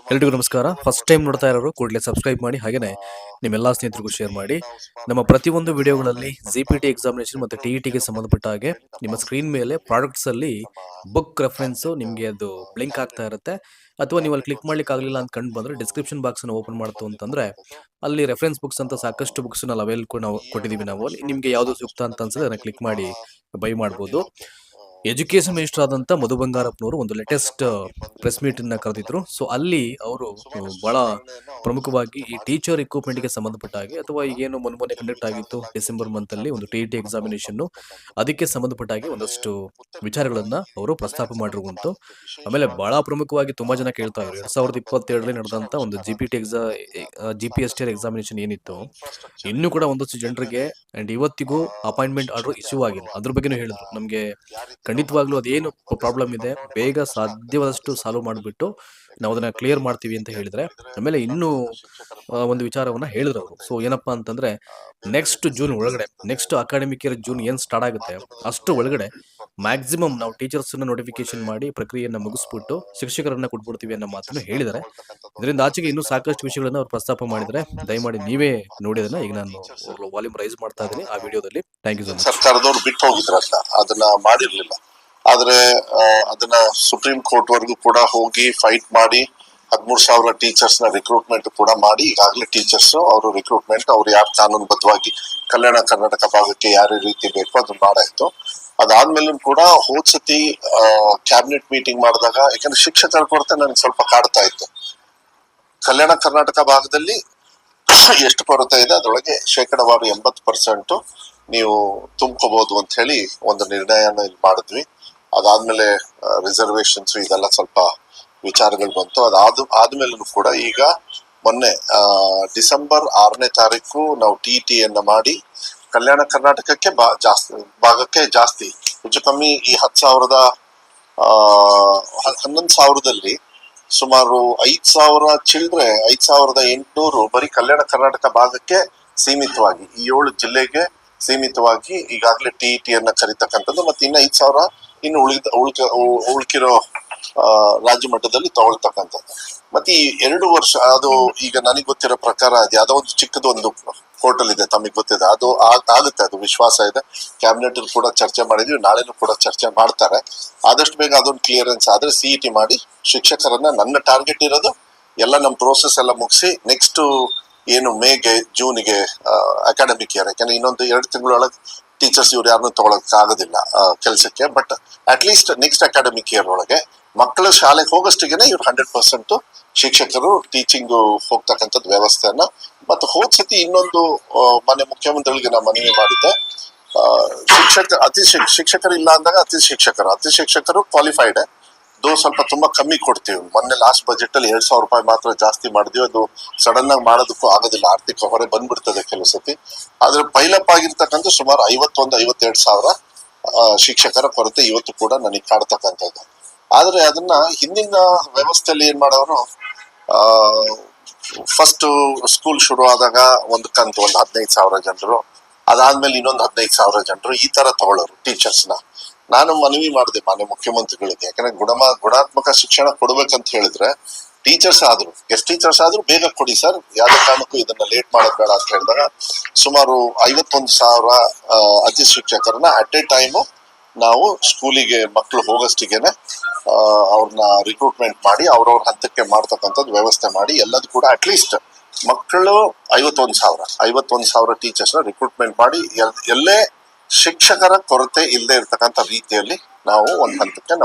ಎಲ್ರಿಗೂ ನಮಸ್ಕಾರ. First time ನೋಡ್ತಾ ಇರೋರು ಕೂಡಲೇ ಸಬ್ಸ್ಕ್ರೈಬ್ ಮಾಡಿ, ಹಾಗೆಯೇ ನಿಮ್ಮೆಲ್ಲ ಸ್ನೇಹಿತರಿಗೂ ಶೇರ್ ಮಾಡಿ. ನಮ್ಮ ಪ್ರತಿಯೊಂದು ವಿಡಿಯೋಗಳಲ್ಲಿ ZPT ಎಕ್ಸಾಮಿನೇಷನ್ ಮತ್ತು TETಗೆ ಸಂಬಂಧಪಟ್ಟ ಹಾಗೆ ನಿಮ್ಮ ಸ್ಕ್ರೀನ್ ಮೇಲೆ ಪ್ರಾಡಕ್ಟ್ಸಲ್ಲಿ ಬುಕ್ ರೆಫರೆನ್ಸು ನಿಮಗೆ ಅದು ಬ್ಲಿಂಕ್ ಆಗ್ತಾ ಇರುತ್ತೆ. ಅಥವಾ ನೀವು ಅಲ್ಲಿ ಕ್ಲಿಕ್ ಮಾಡ್ಲಿಕ್ಕೆ ಆಗಲಿಲ್ಲ ಅಂತ ಕಂಡು ಬಂದರೆ ಡಿಸ್ಕ್ರಿಪ್ಷನ್ ಬಾಕ್ಸನ್ನು ಓಪನ್ ಮಾಡ್ತು ಅಂತಂದರೆ ಅಲ್ಲಿ ರೆಫರೆನ್ಸ್ ಬುಕ್ಸ್ ಅಂತ ಸಾಕಷ್ಟು ಬುಕ್ಸ್ನ ನಾವು ಕೊಟ್ಟಿದ್ದೀವಿ. ನಾವು ಅಲ್ಲಿ ನಿಮಗೆ ಯಾವುದು ಸೂಕ್ತ ಅಂತ ಅನ್ಸಿದ್ರೆ ಅದನ್ನು ಕ್ಲಿಕ್ ಮಾಡಿ ಬೈ ಮಾಡ್ಬೋದು. ಎಜುಕೇಶನ್ ಮಿನಿಸ್ಟರ್ ಆದಂಥ ಮಧು ಬಂಗಾರಪ್ಪನವರು ಒಂದು ಲೇಟೆಸ್ಟ್ ಪ್ರೆಸ್ ಮೀಟನ್ನು ಕರೆದಿದ್ರು. ಸೊ ಅಲ್ಲಿ ಅವರು ಬಹಳ ಪ್ರಮುಖವಾಗಿ ಈ ಟೀಚರ್ ರಿಕ್ರೂಟ್ಮೆಂಟ್ಗೆ ಸಂಬಂಧಪಟ್ಟ ಹಾಗೆ, ಅಥವಾ ಈಗೇನು ಮೊನ್ನೆ ಕಂಡಕ್ಟ್ ಆಗಿತ್ತು ಡಿಸೆಂಬರ್ ಮಂತಲ್ಲಿ ಒಂದು TET ಎಕ್ಸಾಮಿನೇಷನ್ನು, ಅದಕ್ಕೆ ಸಂಬಂಧಪಟ್ಟ ಹಾಗೆ ಒಂದಷ್ಟು ವಿಚಾರಗಳನ್ನು ಅವರು ಪ್ರಸ್ತಾಪ ಮಾಡಿರುವಂತು. ಆಮೇಲೆ ಬಹಳ ಪ್ರಮುಖವಾಗಿ ತುಂಬ ಜನ ಕೇಳ್ತಾ ಇದ್ರು 2022ರಲ್ಲಿ ನಡೆದಂಥ ಒಂದು GPSTR ಎಕ್ಸಾಮಿನೇಷನ್ ಏನಿತ್ತು, ಇನ್ನೂ ಕೂಡ ಒಂದಷ್ಟು ಜನರಿಗೆ ಆ್ಯಂಡ್ ಇವತ್ತಿಗೂ ಅಪಾಯಿಂಟ್ಮೆಂಟ್ ಆರ್ಡರ್ ಇಶ್ಯೂ ಆಗಿಲ್ಲ. ಅದ್ರ ಬಗ್ಗೆನೂ ಹೇಳಿದ್ರು. ನಮಗೆ ಖಂಡಿತವಾಗ್ಲೂ ಅದೇನು ಪ್ರಾಬ್ಲಮ್ ಇದೆ ಬೇಗ ಸಾಧ್ಯವಾದಷ್ಟು ಸಾಲ್ವ್ ಮಾಡಿಬಿಟ್ಟು ನಾವು ಅದನ್ನ ಕ್ಲಿಯರ್ ಮಾಡ್ತೀವಿ ಅಂತ ಹೇಳಿದ್ರೆ. ಆಮೇಲೆ ಇನ್ನೂ ಒಂದು ವಿಚಾರವನ್ನ ಹೇಳಿದ್ರು ಅವರು. ಸೊ ಏನಪ್ಪಾ ಅಂತಂದ್ರೆ, ನೆಕ್ಸ್ಟ್ ಜೂನ್ ಒಳಗಡೆ, ನೆಕ್ಸ್ಟ್ ಅಕಾಡೆಮಿಕ್ ಇಯರ್ ಜೂನ್ ಏನು ಸ್ಟಾರ್ಟ್ ಆಗುತ್ತೆ ಅಷ್ಟು ಒಳಗಡೆ ಮ್ಯಾಕ್ಸಿಮಮ್ ನಾವು ಟೀಚರ್ಸ್ನ ನೋಟಿಫಿಕೇಶನ್ ಮಾಡಿ ಪ್ರಕ್ರಿಯೆಯನ್ನು ಮುಗಿಸ್ಬಿಟ್ಟು ಶಿಕ್ಷಕರನ್ನ ಕೊಟ್ಬಿಡ್ತೀವಿ ಅನ್ನೋ ಮಾತನ್ನು ಹೇಳಿದ್ದಾರೆ. ಇದರಿಂದ ಆಚೆಗೆ ಇನ್ನೂ ಸಾಕಷ್ಟು ವಿಷಯಗಳನ್ನ ಅವ್ರು ಪ್ರಸ್ತಾಪ ಮಾಡಿದರೆ, ದಯಮಾಡಿ ನೀವೇ ನೋಡಿದನ್ನ ಈಗ ನಾನು ವಾಲ್ಯೂಮ್ ರೈಸ್ ಮಾಡ್ತಾ ಇದ್ದೀನಿ ಆ ವಿಡಿಯೋದಲ್ಲಿ. Thank you so much. ಸರ್ಕಾರದವರು ಬಿಟ್ಟು ಹೋಗಿದ್ರಲ್ಲ, ಅದನ್ನ ಮಾಡಿರ್ಲಿಲ್ಲ. ಆದ್ರೆ ಅದನ್ನ ಸುಪ್ರೀಂ ಕೋರ್ಟ್ ವರೆಗೂ ಕೂಡ ಹೋಗಿ ಫೈಟ್ ಮಾಡಿ 13,000 ಟೀಚರ್ಸ್ ನ ರಿಕ್ರೂಟ್ಮೆಂಟ್ ಕೂಡ ಮಾಡಿ ಈಗಾಗಲೇ ಟೀಚರ್ಸ್ ಅವರು ರಿಕ್ರೂಟ್ಮೆಂಟ್ ಅವ್ರು ಯಾರು ಕಾನೂನುಬದ್ಧವಾಗಿ ಕಲ್ಯಾಣ ಕರ್ನಾಟಕ ಭಾಗಕ್ಕೆ ಯಾವ ರೀತಿ ಬೇಕೋ ಅದನ್ನ ಮಾಡಾಯ್ತು. ಅದಾದ್ಮೇಲೂ ಕೂಡ ಹೋದ್ ಸತಿ ಕ್ಯಾಬಿನೆಟ್ ಮೀಟಿಂಗ್ ಮಾಡಿದಾಗ, ಯಾಕಂದ್ರೆ ಶಿಕ್ಷಕರ ಕೊರತೆ ನನಗೆ ಸ್ವಲ್ಪ ಕಾಡ್ತಾ ಇತ್ತು. ಕಲ್ಯಾಣ ಕರ್ನಾಟಕ ಭಾಗದಲ್ಲಿ ಎಷ್ಟು ಕೊರತೆ ಇದೆ ಅದರೊಳಗೆ 80% ನೀವು ತುಂಬ್ಕೋಬಹುದು ಅಂತ ಹೇಳಿ ಒಂದು ನಿರ್ಣಯನ ಇಲ್ಲಿ ಮಾಡಿದ್ವಿ. ಅದಾದ್ಮೇಲೆ ರಿಸರ್ವೇಶನ್ಸ್ ಇದೆಲ್ಲ ಸ್ವಲ್ಪ ವಿಚಾರಗಳು ಬಂತು. ಆದ್ಮೇಲೂ ಕೂಡ ಈಗ ಮೊನ್ನೆ ಡಿಸೆಂಬರ್ 6ನೇ ತಾರೀಕು ನಾವು TETಯನ್ನ ಮಾಡಿ ಕಲ್ಯಾಣ ಕರ್ನಾಟಕಕ್ಕೆ ಭಾಗಕ್ಕೆ ಜಾಸ್ತಿ ಹೆಚ್ಚು ಕಮ್ಮಿ ಈ 11,000ದಲ್ಲಿ ಸುಮಾರು 5,000 ಚಿಲ್ಡ್ರೆ 5,800 ಬರೀ ಕಲ್ಯಾಣ ಕರ್ನಾಟಕ ಭಾಗಕ್ಕೆ ಸೀಮಿತವಾಗಿ, ಈ 7 ಜಿಲ್ಲೆಗೆ ಸೀಮಿತವಾಗಿ ಈಗಾಗಲೇ TETಯನ್ನ ಕರೀತಕ್ಕಂಥದ್ದು. ಮತ್ತೆ ಇನ್ನ 5,000 ಇನ್ನು ಉಳ್ಕಿರೋ ರಾಜ್ಯ ಮಟ್ಟದಲ್ಲಿ ತಗೊಳ್ತಕ್ಕಂಥದ್ದು. ಮತ್ತೆ ಈ 2 ವರ್ಷ ಅದು ಈಗ ನನಗೆ ಗೊತ್ತಿರೋ ಪ್ರಕಾರ ಅದು ಯಾವ್ದೋ ಒಂದು ಚಿಕ್ಕದು ಒಂದು ಪೋರ್ಟಲ್ ಇದೆ, ತಮಗೆ ಗೊತ್ತಿದೆ, ಅದು ಆಗುತ್ತೆ, ಅದು ವಿಶ್ವಾಸ ಇದೆ. ಕ್ಯಾಬಿನೆಟ್ ಕೂಡ ಚರ್ಚೆ ಮಾಡಿದ್ವಿ, ನಾಳೆನೂ ಕೂಡ ಚರ್ಚೆ ಮಾಡ್ತಾರೆ. ಆದಷ್ಟು ಬೇಗ ಅದೊಂದು ಕ್ಲಿಯರೆನ್ಸ್ ಆದ್ರೆ CET ಮಾಡಿ ಶಿಕ್ಷಕರನ್ನ, ನನ್ನ ಟಾರ್ಗೆಟ್ ಇರೋದು ಎಲ್ಲ ನಮ್ಮ ಪ್ರೋಸೆಸ್ ಎಲ್ಲ ಮುಗಿಸಿ ನೆಕ್ಸ್ಟ್ ಏನು ಮೇಗೆ ಜೂನ್ಗೆ ಅಕಾಡೆಮಿಕ್ ಇಯರ್, ಯಾಕಂದ್ರೆ ಇನ್ನೊಂದು 2 ತಿಂಗಳೊಳಗೆ ಟೀಚರ್ಸ್ ಇವ್ರು ಯಾರನ್ನೂ ತಗೊಳಕ್ ಆಗೋದಿಲ್ಲ ಕೆಲಸಕ್ಕೆ. But at least next academic year ಒಳಗೆ ಮಕ್ಕಳು ಶಾಲೆಗೆ ಹೋಗೋಷ್ಟಿಗೆನೆ ಇವ್ರು 100% ಶಿಕ್ಷಕರು ಟೀಚಿಂಗ್ ಹೋಗ್ತಕ್ಕಂಥದ್ದು ವ್ಯವಸ್ಥೆಯನ್ನ. ಮತ್ತು ಹೋದ್ ಸತಿ ಇನ್ನೊಂದು ಮನೆ ಮುಖ್ಯಮಂತ್ರಿಗಳಿಗೆ ನಾನು ಮನವಿ ಮಾಡಿದ್ದೆ, ಶಿಕ್ಷಕರು ಇಲ್ಲ ಅಂದಾಗ ಅತಿ ಶಿಕ್ಷಕರು ಕ್ವಾಲಿಫೈಡ್ ಸ್ವಲ್ಪ ತುಂಬಾ ಕಮ್ಮಿ ಕೊಡ್ತೀವಿ. ಮೊನ್ನೆ ಲಾಸ್ಟ್ ಬಜೆಟ್ ಅಲ್ಲಿ 2,000 ರೂಪಾಯಿ ಮಾತ್ರ ಜಾಸ್ತಿ ಮಾಡಿದ್ವಿ. ಅದು ಸಡನ್ ಆಗಿ ಮಾಡೋದಕ್ಕೂ ಆಗೋದಿಲ್ಲ, ಆರ್ಥಿಕ ಹೊರೆ ಬಂದ್ಬಿಡ್ತದೆ ಕೆಲವು ಸತಿ. ಆದ್ರೆ ಪೈಲಪ್ ಆಗಿರ್ತಕ್ಕಂಥ ಸುಮಾರು 51-52,000 ಶಿಕ್ಷಕರ ಕೊರತೆ ಇವತ್ತು ಕೂಡ ನನಗೆ ಕಾಡ್ತಕ್ಕಂಥದ್ದು. ಆದ್ರೆ ಅದನ್ನ ಹಿಂದಿನ ವ್ಯವಸ್ಥೆಯಲ್ಲಿ ಏನ್ ಮಾಡೋರು, ಫಸ್ಟ್ ಸ್ಕೂಲ್ ಶುರು ಆದಾಗ ಒಂದು ಕಂತು, ಒಂದು 15,000 ಜನರು, ಅದಾದ್ಮೇಲೆ ಇನ್ನೊಂದು 15,000 ಜನರು, ಈ ತರ ತಗೊಳ್ಳೋರು ಟೀಚರ್ಸ್ನ. ನಾನು ಮನವಿ ಮಾಡಿದೆ ಮಾನ್ಯ ಮುಖ್ಯಮಂತ್ರಿಗಳಿಗೆ, ಯಾಕಂದ್ರೆ ಗುಣಾತ್ಮಕ ಶಿಕ್ಷಣ ಕೊಡ್ಬೇಕಂತ ಹೇಳಿದ್ರೆ ಗೆಸ್ಟ್ ಟೀಚರ್ಸ್ ಆದ್ರೂ ಬೇಗ ಕೊಡಿ ಸರ್, ಯಾವ್ದೇ ಕಾರಣಕ್ಕೂ ಇದನ್ನ ಲೇಟ್ ಮಾಡೋದ್ ಬೇಡ ಅಂತ ಹೇಳಿದಾಗ ಸುಮಾರು 51,000 ಅತಿ ಶಿಕ್ಷಕರನ್ನ ಅಟ್ ಎ ಟೈಮು ನಾವು ಸ್ಕೂಲಿಗೆ ಮಕ್ಕಳು ಹೋಗೋಷ್ಟಿಗೆನೆ ಅವ್ರನ್ನ ರಿಕ್ರೂಟ್ಮೆಂಟ್ ಮಾಡಿ ಅವ್ರವ್ರ ಹಂತಕ್ಕೆ ಮಾಡ್ತಕ್ಕಂಥದ್ದು ವ್ಯವಸ್ಥೆ ಮಾಡಿ, ಎಲ್ಲದೂ ಕೂಡ ಅಟ್ಲೀಸ್ಟ್ ಮಕ್ಕಳು 51,000 ಟೀಚರ್ಸ್ನ ರಿಕ್ರೂಟ್ಮೆಂಟ್ ಮಾಡಿ ಎಲ್ಲೇ ಶಿಕ್ಷಕರ ಕೊರತೆ ಇಲ್ಲದೆ ಇರ್ತಕ್ಕಂಥ ರೀತಿಯಲ್ಲಿ ನಾವು ಒಂದು ಹಂತಕ್ಕೆ